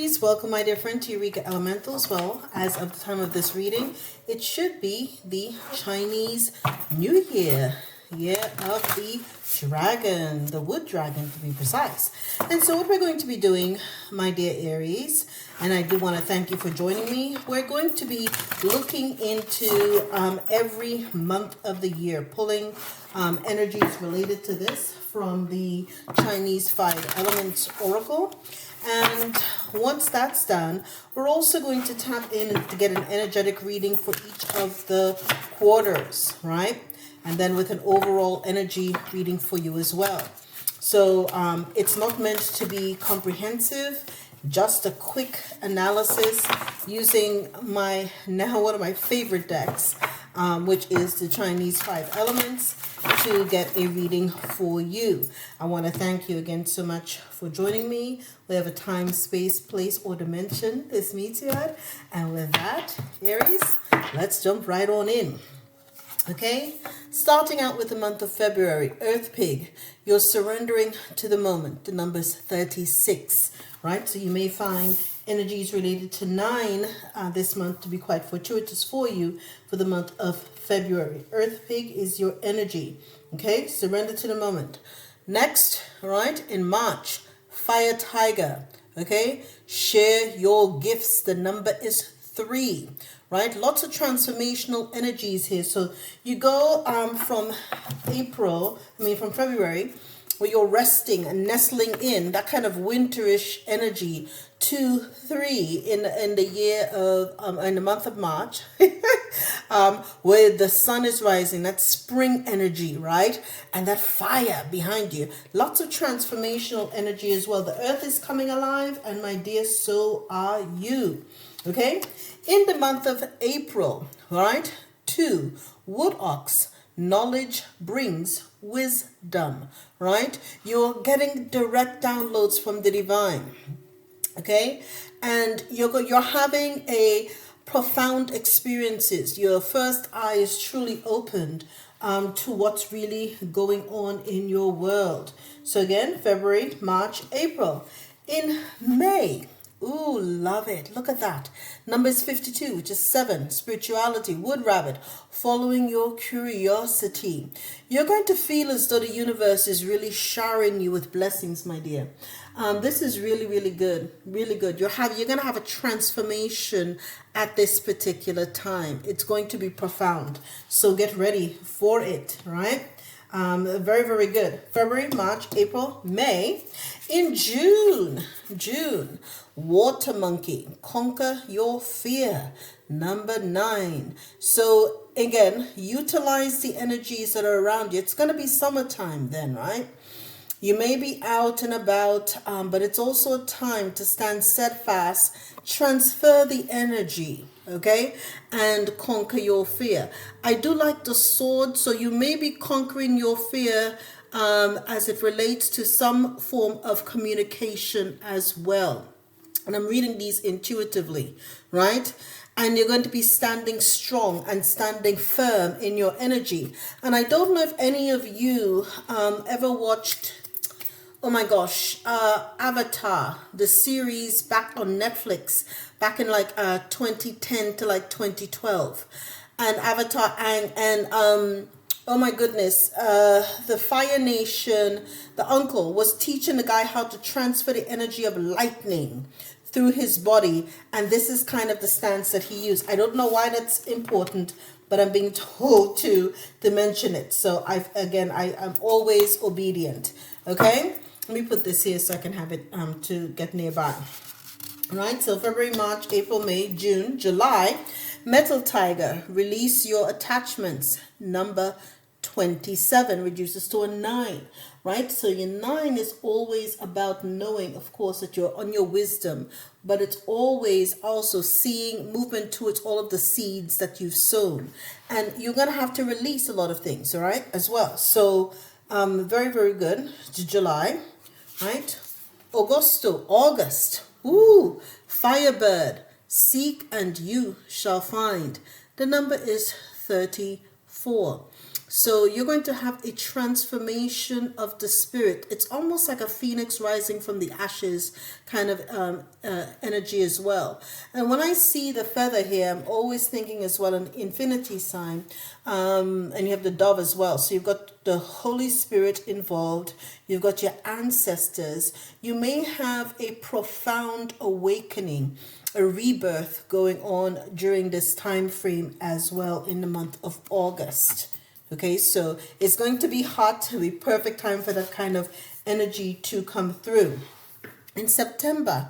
Aries, welcome my dear friend to Eureka Elementals. Well, as of the time of this reading, it should be the Chinese New Year of the dragon, the wood dragon to be precise. And so what we're going to be doing, my dear Aries, and I do want to thank you for joining me, we're going to be looking into every month of the year, pulling energies related to this from the Chinese 5 Elements Oracle. And once that's done, we're also going to tap in to get an energetic reading for each of the quarters, right? And then with an overall energy reading for you as well. So it's not meant to be comprehensive, just a quick analysis using one of my favorite decks, which is the Chinese 5 Elements, to get a reading for you. I want to thank you again so much for joining me. Whatever time, space, place, or dimension this meets you at. And with that, Aries, let's jump right on in. Okay, starting out with the month of February, Earth Pig, you're surrendering to the moment. The number's 36, right? So you may find energies related to 9 this month to be quite fortuitous for you for the month of February. Earth Pig is your energy. Okay, surrender to the moment. Next, right, in March, Fire Tiger. Okay, share your gifts. The number is 3. Right, lots of transformational energies here. So you go from February, where you're resting and nestling in that kind of winterish energy, 2, 3 in the year of in the month of March, where the sun is rising. That spring energy, right, and that fire behind you. Lots of transformational energy as well. The earth is coming alive, and my dear, so are you. Okay, in the month of April, right, 2, Wood Ox, knowledge brings wisdom, right? You're getting direct downloads from the divine, okay? And you're having a profound experiences. Your first eye is truly opened to what's really going on in your world. So again, February, March, April. In May, ooh, love it. Look at that. Number is 52, which is 7. Spirituality, Wood Rabbit, following your curiosity. You're going to feel as though the universe is really showering you with blessings, my dear. This is really, really good. Really good. You're going to have a transformation at this particular time. It's going to be profound. So get ready for it, right? Very, very good. February, March, April, May. In June, Water Monkey, conquer your fear. Number 9. So again, utilize the energies that are around you. It's going to be summertime then, right? You may be out and about, but it's also a time to stand steadfast, transfer the energy, okay, and conquer your fear. I do like the sword, so you may be conquering your fear as it relates to some form of communication as well. And I'm reading these intuitively, right? And you're going to be standing strong and standing firm in your energy. And I don't know if any of you ever watched, oh my gosh, Avatar, the series back on Netflix, back in 2010 to 2012. And Avatar and oh my goodness, the Fire Nation, the uncle was teaching the guy how to transfer the energy of lightning through his body, and this is kind of the stance that he used. I don't know why that's important, but I'm being told to mention it. So I'm always obedient. Okay, let me put this here so I can have it to get nearby. All right, so February, March, April, May, June, July. Metal Tiger, release your attachments. Number 27 reduces to a 9, right? So your 9 is always about knowing, of course, that you're on your wisdom, but it's always also seeing movement towards all of the seeds that you've sown. And you're going to have to release a lot of things, all right, as well. So very, very good. July, right? August. Ooh, Firebird, seek and you shall find. The number is 34. So you're going to have a transformation of the spirit. It's almost like a phoenix rising from the ashes kind of energy as well. And when I see the feather here, I'm always thinking as well an infinity sign. And you have the dove as well. So you've got the Holy Spirit involved. You've got your ancestors. You may have a profound awakening, a rebirth going on during this time frame as well in the month of August. Okay, so it's going to be hot, to be perfect time for that kind of energy to come through. In September,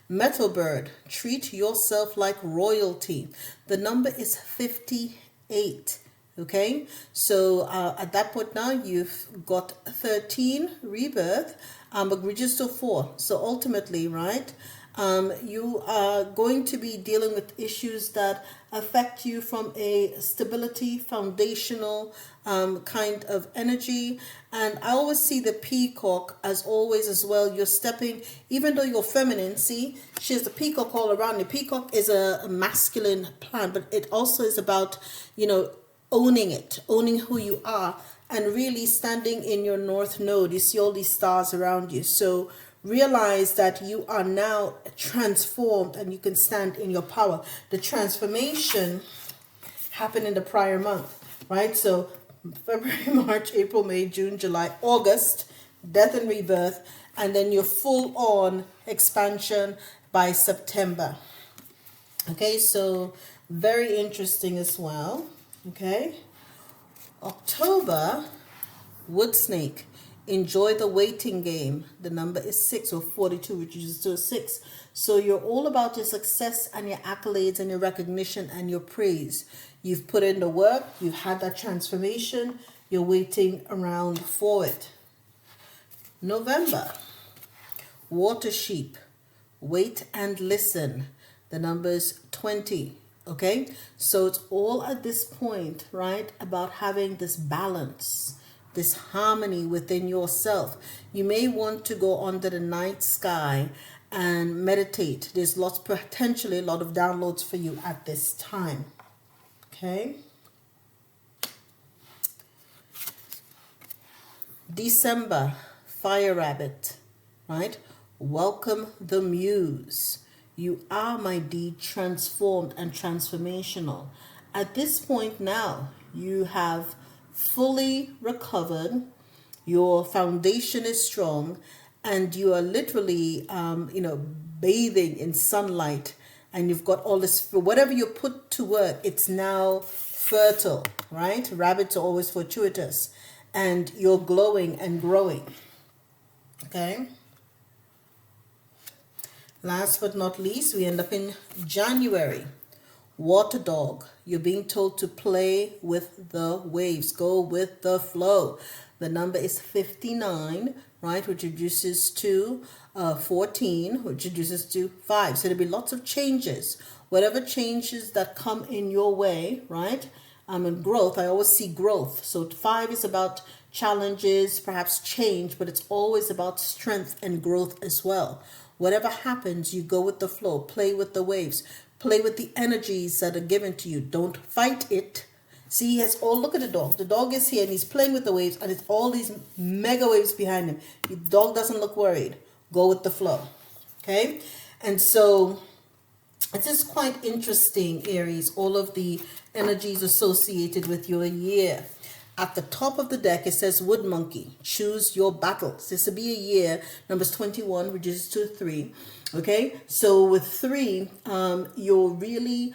Metal Bird, treat yourself like royalty. The number is 58. Okay, so at that point now you've got 13 rebirth, but register 4. So ultimately, right, you are going to be dealing with issues that affect you from a stability, foundational kind of energy. And I always see the peacock as always as well. You're stepping, even though you're feminine, see, she has the peacock all around. The peacock is a masculine plant, but it also is about, owning it, owning who you are, and really standing in your north node. You see all these stars around you. So realize that you are now transformed and you can stand in your power. The transformation happened in the prior month, right? So February, March, April, May, June, July, August, death and rebirth, and then your full on expansion by September. Okay, so very interesting as well. Okay, October, wood snake. Enjoy the waiting game. The number is 6 or 42, which is to 6. So you're all about your success and your accolades and your recognition and your praise. You've put in the work, you've had that transformation, you're waiting around for it. November, water sheep. Wait and listen. The number is 20. Okay, so it's all at this point, right, about having this balance, this harmony within yourself. You may want to go under the night sky and meditate. There's potentially a lot of downloads for you at this time. Okay. December, fire rabbit, right? Welcome the muse. You are, my deed, transformed and transformational. At this point now, you have fully recovered. Your foundation is strong, and you are literally, bathing in sunlight. And you've got all this, whatever you put to work, it's now fertile, right? Rabbits are always fortuitous, and you're glowing and growing. Okay. Last but not least, we end up in January. Water dog. You're being told to play with the waves. Go with the flow. The number is 59, right? Which reduces to 14, which reduces to 5. So there'll be lots of changes. Whatever changes that come in your way, right? And growth, I always see growth. So 5 is about challenges, perhaps change, but it's always about strength and growth as well. Whatever happens, you go with the flow, play with the waves, play with the energies that are given to you. Don't fight it. See, he has look at the dog. The dog is here and he's playing with the waves, and it's all these mega waves behind him. The dog doesn't look worried. Go with the flow. Okay? And so it is quite interesting, Aries, all of the energies associated with your year. At the top of the deck, it says Wood Monkey. Choose your battles. This will be a year. Numbers 21, which is 2, 3. Okay? So with 3, you'll really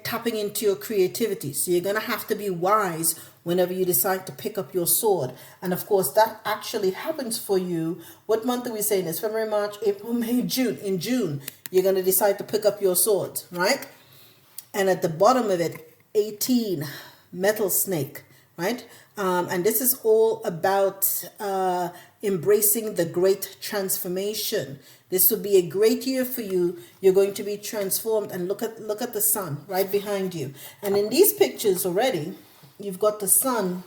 tapping into your creativity. So you're going to have to be wise whenever you decide to pick up your sword. And of course, that actually happens for you. What month are we saying this? February, March, April, May, June. In June, you're going to decide to pick up your swords, right? And at the bottom of it, 18, metal snake. Right? And this is all about embracing the great transformation. This will be a great year for you. You're going to be transformed. And look at the sun right behind you. And in these pictures already, you've got the sun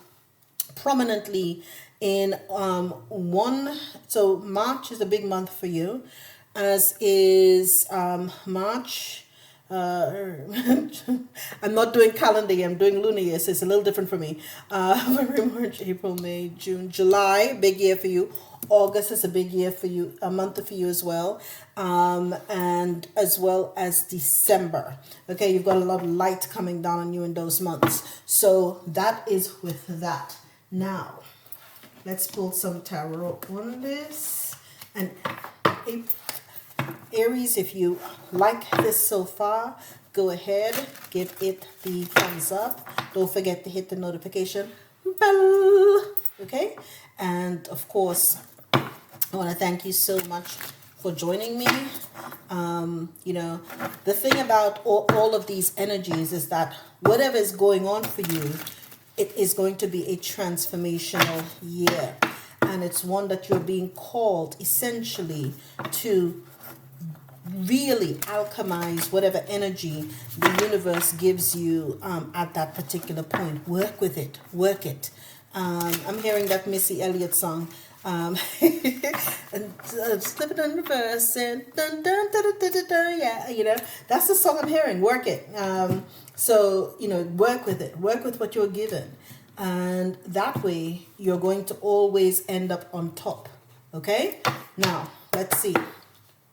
prominently in one. So March is a big month for you, as is March. I'm not doing calendar year, I'm doing lunar year, so it's a little different for me. February, March, April, May, June, July, big year for you. August is a big year for you, a month for you as well. And as well as December. Okay, you've got a lot of light coming down on you in those months. So that is with that. Now, let's pull some tarot on this. And Aries, if you like this so far, go ahead, give it the thumbs up. Don't forget to hit the notification bell. Okay? And of course, I want to thank you so much for joining me. You know, the thing about all of these energies is that whatever is going on for you, it is going to be a transformational year. And it's one that you're being called essentially to really alchemize whatever energy the universe gives you at that particular point. Work with it, work it. I'm hearing that Missy Elliott song. And slip it on reverse and dun dun dun dun dun dun. Yeah, you know, that's the song I'm hearing. Work it. So you know, work with it. Work with what you're given, and that way you're going to always end up on top. Okay. Now let's see.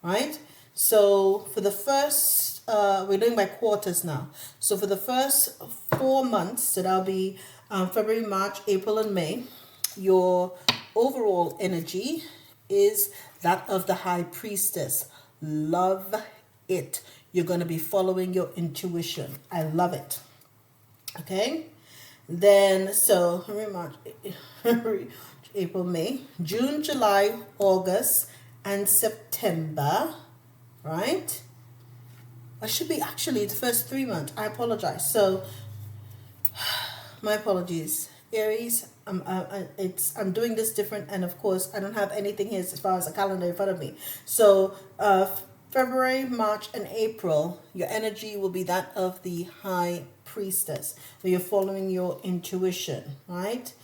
Right. So for the first, we're doing by quarters now. So for the first 4 months, so that'll be February, March, April, and May, your overall energy is that of the High Priestess. Love it. You're going to be following your intuition. I love it. Okay. Then, so February, March, April, May, June, July, August, and September. Right? I should be actually the first 3 months. I apologize. So, my apologies. Aries, I'm doing this different, and of course, I don't have anything here as far as a calendar in front of me. So, February, March, and April, your energy will be that of the High Priestess, where you're following your intuition, right?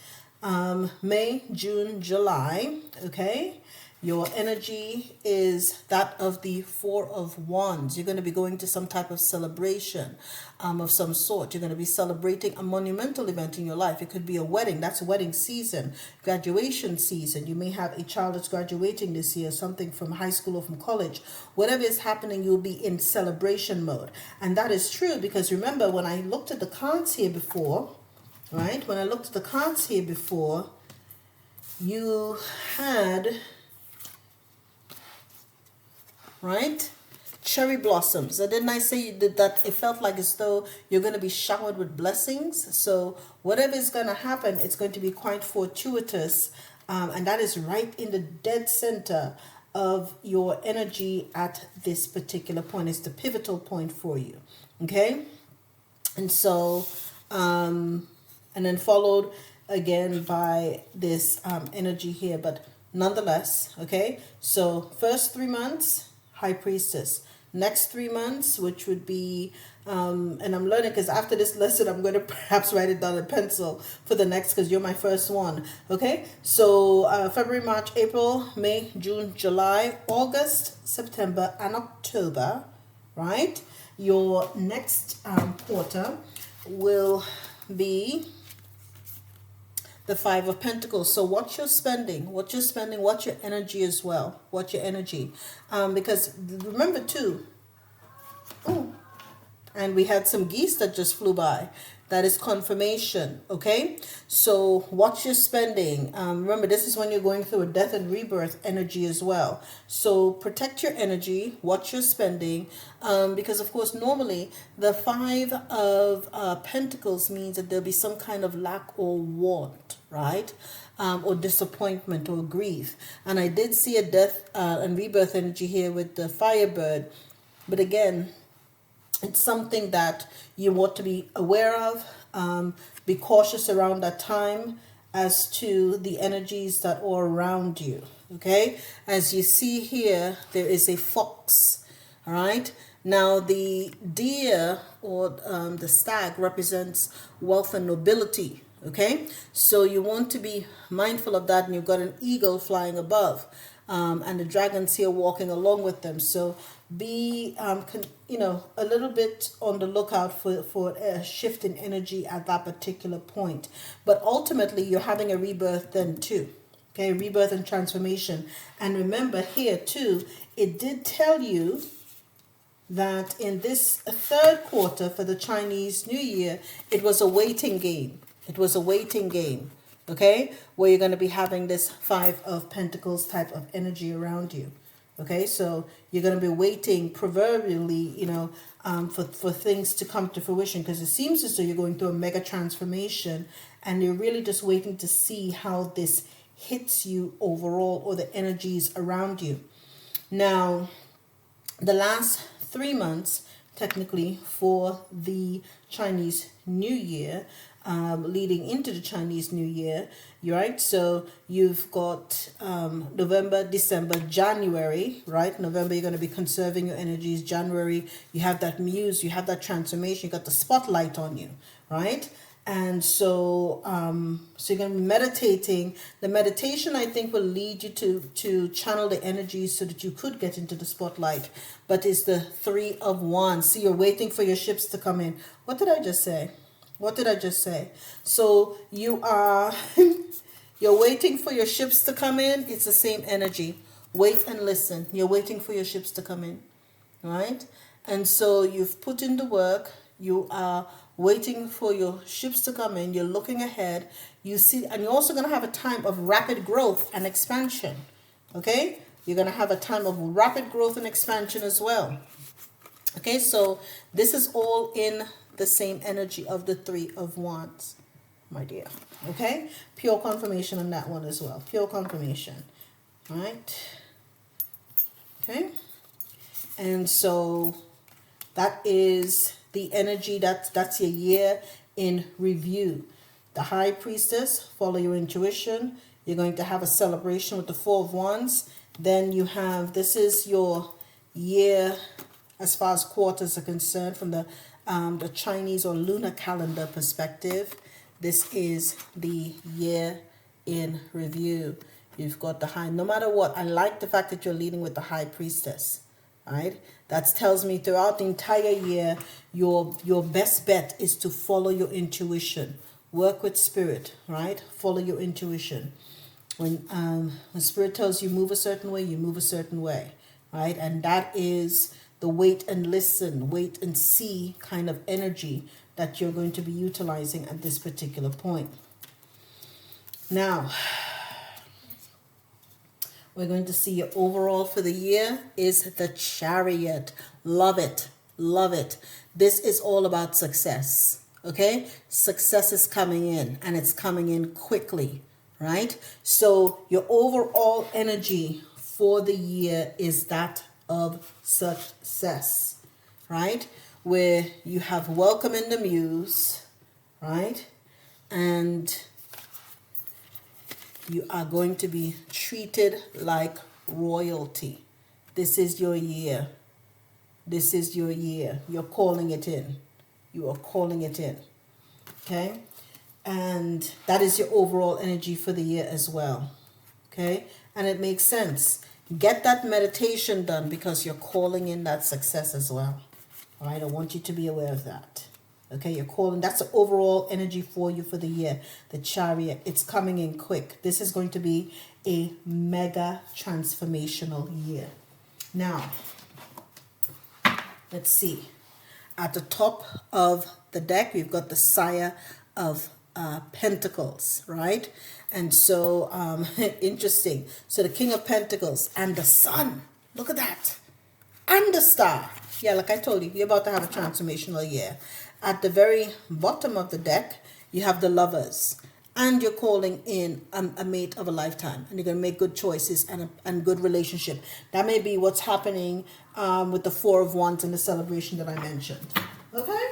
May, June, July, okay? Your energy is that of the Four of Wands. You're going to be going to some type of celebration of some sort. You're going to be celebrating a monumental event in your life. It could be a wedding. That's wedding season, graduation season. You may have a child that's graduating this year, something from high school or from college. Whatever is happening, you'll be in celebration mode. And that is true because remember, when I looked at the cards here before, right? When I looked at the cards here before, you had... right? Cherry blossoms. And didn't I say you did that? It felt like as though you're going to be showered with blessings. So whatever is going to happen, it's going to be quite fortuitous. And that is right in the dead center of your energy at this particular point. It's the pivotal point for you. Okay? And so, and then followed again by this energy here. But nonetheless, okay? So first 3 months, High Priestess. Next 3 months, which would be, and I'm learning because after this lesson, I'm going to perhaps write it down in pencil for the next because you're my first one. Okay, so February, March, April, May, June, July, August, September, and October, right? Your next quarter will be the Five of Pentacles. So what you're spending, watch your energy as well. Watch your energy. Because remember too, and we had some geese that just flew by. That is confirmation, okay? So watch your spending. Remember, this is when you're going through a death and rebirth energy as well. So protect your energy, watch your spending, because of course, normally the Five of Pentacles means that there'll be some kind of lack or want, right? Or disappointment or grief. And I did see a death and rebirth energy here with the Firebird. But again, it's something that you want to be aware of. Be cautious around that time as to the energies that are around you. Okay? As you see here, there is a fox. All right? Now, the deer or the stag represents wealth and nobility. Okay? So you want to be mindful of that, and you've got an eagle flying above. And the dragons here walking along with them. So be a little bit on the lookout for a shift in energy at that particular point. But ultimately, you're having a rebirth then too. Okay, rebirth and transformation. And remember here too, it did tell you that in this third quarter for the Chinese New Year, it was a waiting game. It was a waiting game, okay, where you're going to be having this Five of Pentacles type of energy around you. Okay, so you're going to be waiting proverbially, for things to come to fruition, because it seems as though you're going through a mega transformation and you're really just waiting to see how this hits you overall, or the energies around you. Now, the last 3 months, technically, for the Chinese New Year, leading into the Chinese New Year, right? So you've got November, December, January, right? November, you're going to be conserving your energies. January, you have that muse, you have that transformation, you got the spotlight on you, right? And so, so you're going to be meditating. The meditation, I think, will lead you to channel the energies so that you could get into the spotlight. But it's the Three of Wands. See, you're waiting for your ships to come in. What did I just say? What did I just say? So you are, you're waiting for your ships to come in. It's the same energy. Wait and listen. You're waiting for your ships to come in, right? And so you've put in the work. You are waiting for your ships to come in. You're looking ahead. You see, and you're also going to have a time of rapid growth and expansion. Okay? You're going to have a time of rapid growth and expansion as well. Okay, so this is all in the same energy of the Three of Wands, my dear. Okay? Pure confirmation on that one as well. Pure confirmation. All right? Okay? And so that is the energy, that's your year in review. The High Priestess, follow your intuition. You're going to have a celebration with the Four of Wands. Then you have, this is your year as far as quarters are concerned from the Chinese or lunar calendar perspective. This is the year in review. You've got the High, no matter what, I like the fact that you're leading with the High Priestess. Right? That tells me throughout the entire year, your best bet is to follow your intuition. Work with spirit, right? Follow your intuition. When spirit tells you move a certain way, you move a certain way, right? And that is the wait and listen, wait and see kind of energy that you're going to be utilizing at this particular point. Now, we're going to see your overall for the year is the Chariot. Love it. Love it. This is all about success. Okay? Success is coming in, and it's coming in quickly, right? So your overall energy for the year is that of success, right? Where you have welcome in the muse, right? And you are going to be treated like royalty. This is your year. This is your year. You're calling it in. You are calling it in. Okay? And that is your overall energy for the year as well. Okay? And it makes sense. Get that meditation done because you're calling in that success as well. All right? I want you to be aware of that. Okay, you're calling, that's the overall energy for you for the year. The Chariot, it's coming in quick. This is going to be a mega transformational year. Now, let's see. At the top of the deck, we've got the Sire of Pentacles, right? And so, interesting. So the King of Pentacles and the Sun. Look at that. And the Star. Yeah, like I told you, you're about to have a transformational year. At the very bottom of the deck, you have the Lovers. And you're calling in a mate of a lifetime. And you're going to make good choices and good relationship. That may be what's happening with the Four of Wands and the celebration that I mentioned. Okay?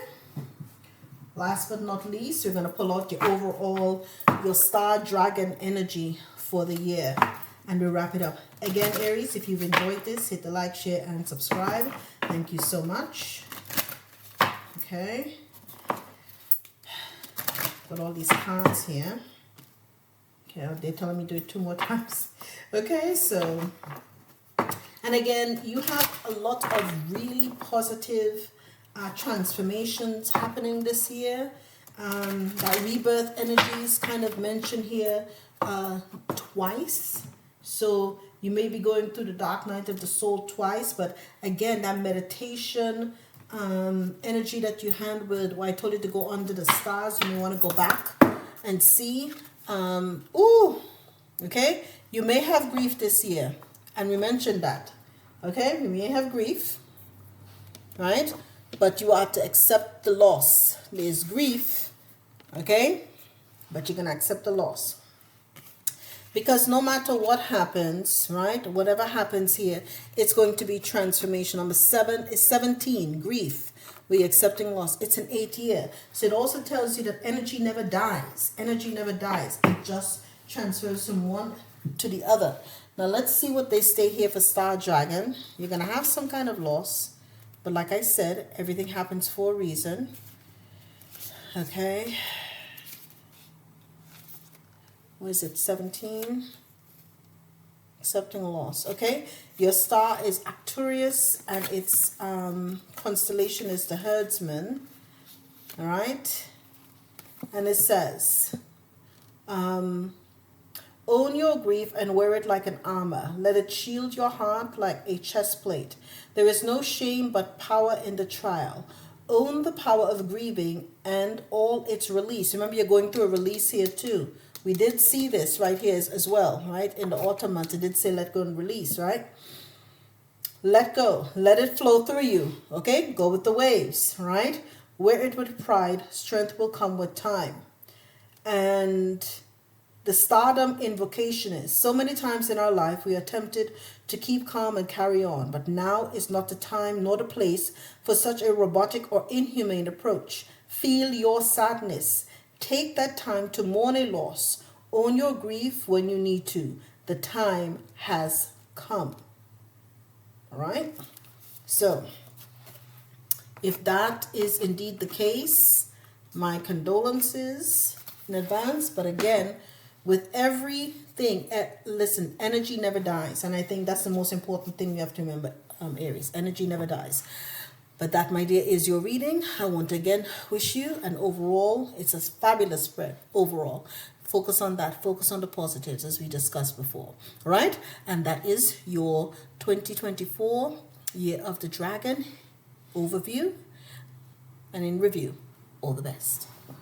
Last but not least, you're going to pull out your overall, your Star Dragon energy for the year. And we'll wrap it up. Again, Aries, if you've enjoyed this, hit the like, share, and subscribe. Thank you so much. Okay. Got all these cards here. Okay, they're telling me to do it 2 more times. Okay, so, and And again, you have a lot of really positive transformations happening this year. That rebirth energy is kind of mentioned here twice. So you may be going through the dark night of the soul twice, but again, that meditation energy that you had with, well, I told you to go under the stars, you may want to go back and see. Okay, you may have grief this year, and we mentioned that. Okay, you may have grief, right? But you are to accept the loss. There's grief, okay? But you're going to accept the loss. Because no matter what happens, right? Whatever happens here, it's going to be transformation. Number 7 is 17, grief. We're accepting loss. It's an 8th year. So it also tells you that energy never dies. Energy never dies. It just transfers from one to the other. Now let's see what they state here for Star Dragon. You're going to have some kind of loss. But like I said, everything happens for a reason. Okay. What is it? 17. Accepting loss. Okay. Your star is Arcturus and its constellation is the Herdsman. All right. And it says, own your grief and wear it like an armor. Let it shield your heart like a chest plate. There is no shame but power in the trial. Own the power of grieving and all its release. Remember, you're going through a release here too. We did see this right here as well, right? In the autumn month, it did say let go and release, right? Let go. Let it flow through you, okay? Go with the waves, right? Wear it with pride. Strength will come with time. And the stardom invocation is, so many times in our life we are tempted to keep calm and carry on, but now is not the time nor the place for such a robotic or inhumane approach. Feel your sadness. Take that time to mourn a loss. Own your grief when you need to. The time has come. All right? So, if that is indeed the case, my condolences in advance. But again, with everything, listen, energy never dies. And I think that's the most important thing you have to remember, Aries. Energy never dies. But that, my dear, is your reading. I want to again wish you an overall, it's a fabulous spread overall. Focus on that. Focus on the positives as we discussed before. All right? And that is your 2024 Year of the Dragon overview. And in review, all the best.